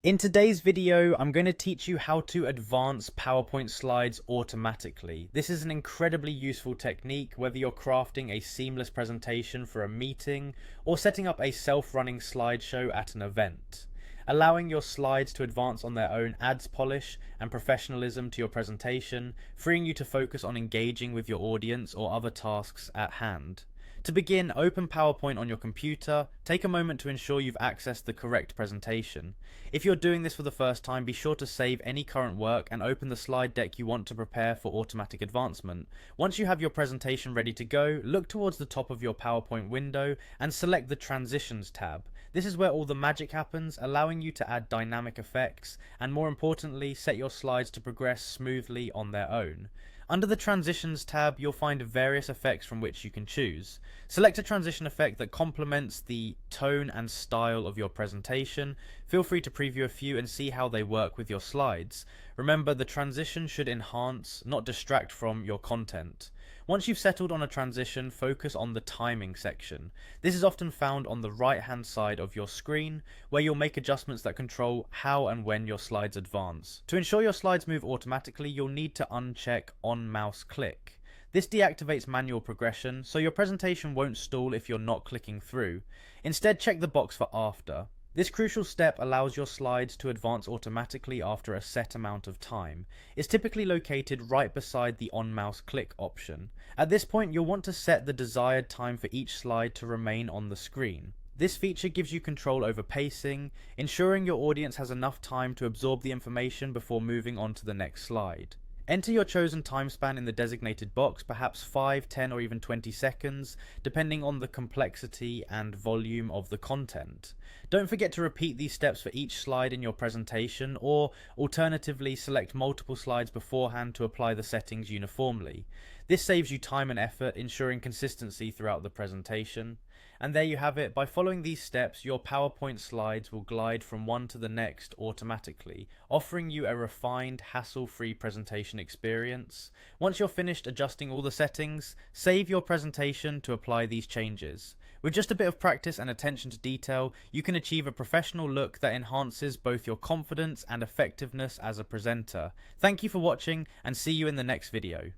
In today's video, I'm going to teach you how to advance PowerPoint slides automatically. This is an incredibly useful technique whether you're crafting a seamless presentation for a meeting or setting up a self-running slideshow at an event. Allowing your slides to advance on their own adds polish and professionalism to your presentation, freeing you to focus on engaging with your audience or other tasks at hand. To begin, open PowerPoint on your computer. Take a moment to ensure you've accessed the correct presentation. If you're doing this for the first time, be sure to save any current work and open the slide deck you want to prepare for automatic advancement. Once you have your presentation ready to go, look towards the top of your PowerPoint window and select the Transitions tab. This is where all the magic happens, allowing you to add dynamic effects and, more importantly, set your slides to progress smoothly on their own. Under the Transitions tab, you'll find various effects from which you can choose. Select a transition effect that complements the tone and style of your presentation. Feel free to preview a few and see how they work with your slides. Remember, the transition should enhance, not distract from, your content. Once you've settled on a transition, focus on the timing section. This is often found on the right-hand side of your screen, where you'll make adjustments that control how and when your slides advance. To ensure your slides move automatically, you'll need to uncheck on mouse click. This deactivates manual progression, so your presentation won't stall if you're not clicking through. Instead, check the box for after. This crucial step allows your slides to advance automatically after a set amount of time. It's typically located right beside the on-mouse click option. At this point, you'll want to set the desired time for each slide to remain on the screen. This feature gives you control over pacing, ensuring your audience has enough time to absorb the information before moving on to the next slide. Enter your chosen time span in the designated box, perhaps 5, 10 or even 20 seconds, depending on the complexity and volume of the content. Don't forget to repeat these steps for each slide in your presentation, or alternatively select multiple slides beforehand to apply the settings uniformly. This saves you time and effort, ensuring consistency throughout the presentation. And there you have it. By following these steps, your PowerPoint slides will glide from one to the next automatically, offering you a refined, hassle-free presentation experience. Once you're finished adjusting all the settings, save your presentation to apply these changes. With just a bit of practice and attention to detail, you can achieve a professional look that enhances both your confidence and effectiveness as a presenter. Thank you for watching, and see you in the next video.